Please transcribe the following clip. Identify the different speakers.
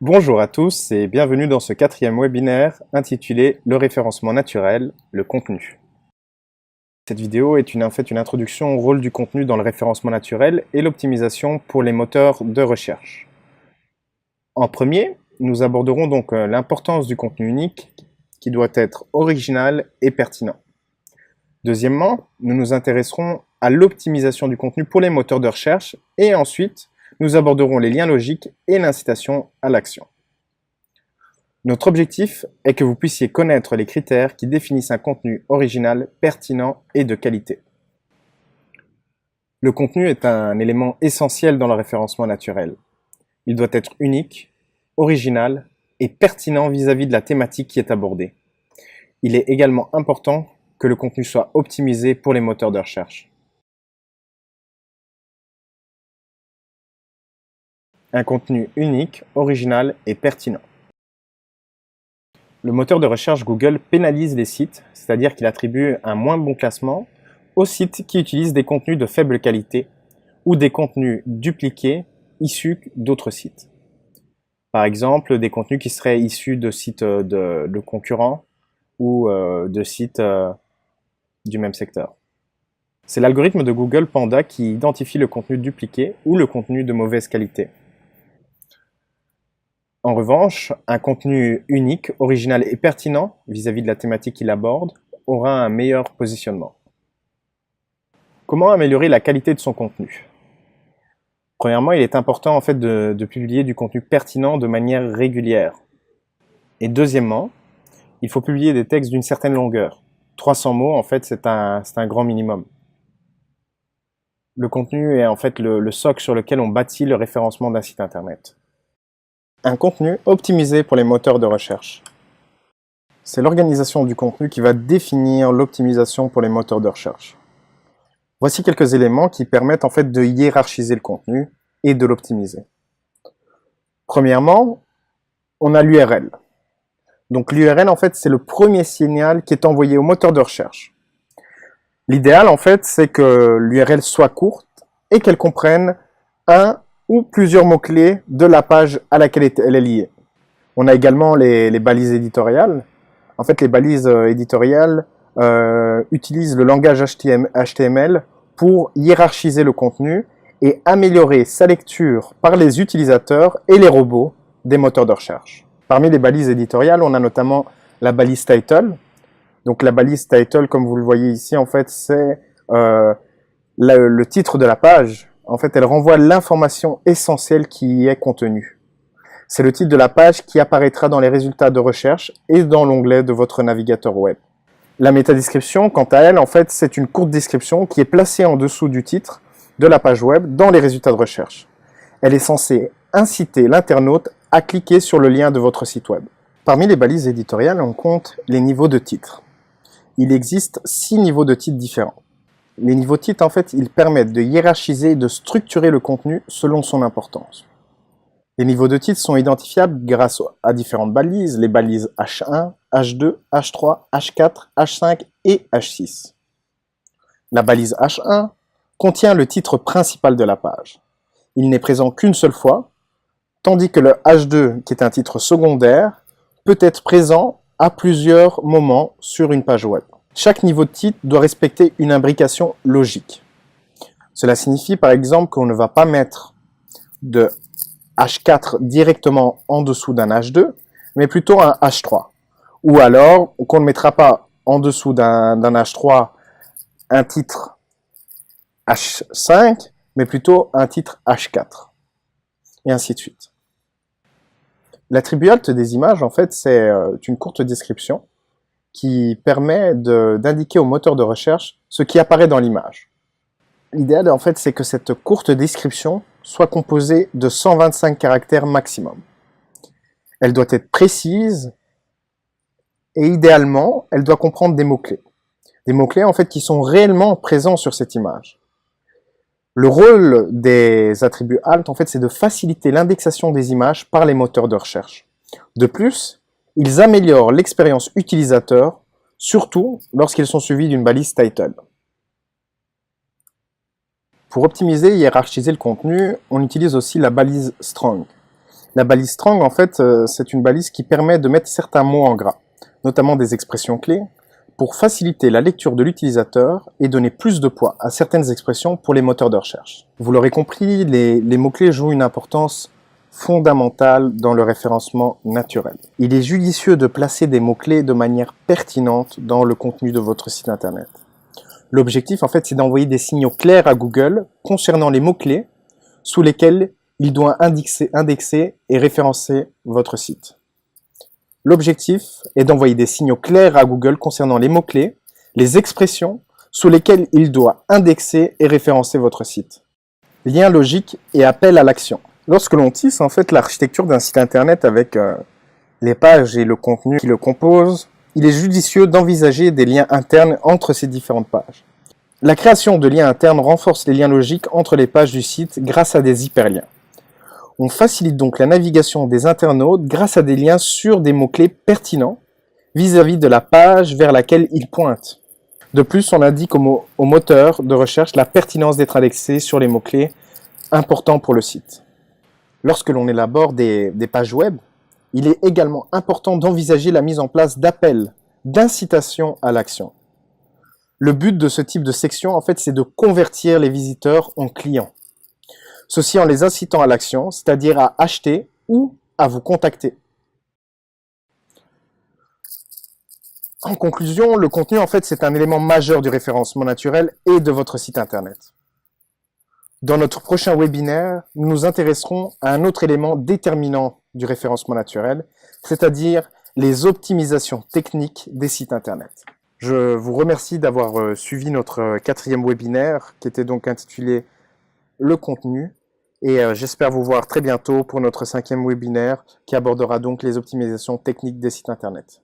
Speaker 1: Bonjour à tous et bienvenue dans ce quatrième webinaire intitulé « Le référencement naturel, le contenu ». Cette vidéo est en fait une introduction au rôle du contenu dans le référencement naturel et l'optimisation pour les moteurs de recherche. En premier, nous aborderons donc l'importance du contenu unique qui doit être original et pertinent. Deuxièmement, nous nous intéresserons à l'optimisation du contenu pour les moteurs de recherche et ensuite, nous aborderons les liens logiques et l'incitation à l'action. Notre objectif est que vous puissiez connaître les critères qui définissent un contenu original, pertinent et de qualité. Le contenu est un élément essentiel dans le référencement naturel. Il doit être unique, original et pertinent vis-à-vis de la thématique qui est abordée. Il est également important que le contenu soit optimisé pour les moteurs de recherche. Un contenu unique, original et pertinent. Le moteur de recherche Google pénalise les sites, c'est-à-dire qu'il attribue un moins bon classement aux sites qui utilisent des contenus de faible qualité ou des contenus dupliqués issus d'autres sites. Par exemple, des contenus qui seraient issus de sites de concurrents ou de sites du même secteur. C'est l'algorithme de Google Panda qui identifie le contenu dupliqué ou le contenu de mauvaise qualité. En revanche, un contenu unique, original et pertinent vis-à-vis de la thématique qu'il aborde aura un meilleur positionnement. Comment améliorer la qualité de son contenu? Premièrement, il est important en fait de publier du contenu pertinent de manière régulière. Et deuxièmement, il faut publier des textes d'une certaine longueur. 300 mots, en fait, c'est un grand minimum. Le contenu est en fait le socle sur lequel on bâtit le référencement d'un site internet. Un contenu optimisé pour les moteurs de recherche. C'est l'organisation du contenu qui va définir l'optimisation pour les moteurs de recherche. Voici quelques éléments qui permettent en fait de hiérarchiser le contenu et de l'optimiser. Premièrement, on a l'URL. Donc l'URL en fait c'est le premier signal qui est envoyé au moteur de recherche. L'idéal en fait c'est que l'URL soit courte et qu'elle comprenne un ou plusieurs mots-clés de la page à laquelle elle est liée. On a également les balises éditoriales. En fait, les balises éditoriales utilisent le langage HTML pour hiérarchiser le contenu et améliorer sa lecture par les utilisateurs et les robots des moteurs de recherche. Parmi les balises éditoriales, on a notamment la balise title. Donc la balise title, comme vous le voyez ici, en fait, c'est le titre de la page. En fait, elle renvoie l'information essentielle qui y est contenue. C'est le titre de la page qui apparaîtra dans les résultats de recherche et dans l'onglet de votre navigateur web. La métadescription, quant à elle, en fait, c'est une courte description qui est placée en dessous du titre de la page web dans les résultats de recherche. Elle est censée inciter l'internaute à cliquer sur le lien de votre site web. Parmi les balises éditoriales, on compte les niveaux de titres. Il existe 6 niveaux de titres différents. Les niveaux de titres, en fait, ils permettent de hiérarchiser et de structurer le contenu selon son importance. Les niveaux de titres sont identifiables grâce à différentes balises, les balises H1, H2, H3, H4, H5 et H6. La balise H1 contient le titre principal de la page. Il n'est présent qu'une seule fois, tandis que le H2, qui est un titre secondaire, peut être présent à plusieurs moments sur une page web. Chaque niveau de titre doit respecter une imbrication logique. Cela signifie par exemple qu'on ne va pas mettre de H4 directement en dessous d'un H2, mais plutôt un H3. Ou alors qu'on ne mettra pas en dessous d'un H3 un titre H5, mais plutôt un titre H4. Et ainsi de suite. L'attribut alt des images, en fait, c'est une courte description qui permet d'indiquer au moteur de recherche ce qui apparaît dans l'image. L'idéal, en fait, c'est que cette courte description soit composée de 125 caractères maximum. Elle doit être précise et idéalement, elle doit comprendre des mots-clés. Des mots-clés, en fait, qui sont réellement présents sur cette image. Le rôle des attributs alt, en fait, c'est de faciliter l'indexation des images par les moteurs de recherche. De plus, ils améliorent l'expérience utilisateur, surtout lorsqu'ils sont suivis d'une balise title. Pour optimiser et hiérarchiser le contenu, on utilise aussi la balise strong. La balise Strong, en fait, c'est une balise qui permet de mettre certains mots en gras, notamment des expressions clés, pour faciliter la lecture de l'utilisateur et donner plus de poids à certaines expressions pour les moteurs de recherche. Vous l'aurez compris, les mots-clés jouent une importance fondamentale dans le référencement naturel. Il est judicieux de placer des mots-clés de manière pertinente dans le contenu de votre site internet. L'objectif, en fait, c'est d'envoyer des signaux clairs à Google concernant les mots-clés sous lesquels il doit indexer et référencer votre site. L'objectif est d'envoyer des signaux clairs à Google concernant les mots-clés, les expressions sous lesquelles il doit indexer et référencer votre site. Lien logique et appel à l'action. Lorsque l'on tisse en fait l'architecture d'un site internet avec les pages et le contenu qui le composent, il est judicieux d'envisager des liens internes entre ces différentes pages. La création de liens internes renforce les liens logiques entre les pages du site grâce à des hyperliens. On facilite donc la navigation des internautes grâce à des liens sur des mots-clés pertinents vis-à-vis de la page vers laquelle ils pointent. De plus, on indique au moteur de recherche la pertinence d'être indexé sur les mots-clés importants pour le site. Lorsque l'on élabore des pages web, il est également important d'envisager la mise en place d'appels, d'incitation à l'action. Le but de ce type de section, en fait, c'est de convertir les visiteurs en clients. Ceci en les incitant à l'action, c'est-à-dire à acheter ou à vous contacter. En conclusion, le contenu, en fait, c'est un élément majeur du référencement naturel et de votre site internet. Dans notre prochain webinaire, nous nous intéresserons à un autre élément déterminant du référencement naturel, c'est-à-dire les optimisations techniques des sites internet. Je vous remercie d'avoir suivi notre 4e webinaire, qui était donc intitulé « Le contenu ». Et j'espère vous voir très bientôt pour notre 5e webinaire qui abordera donc les optimisations techniques des sites internet.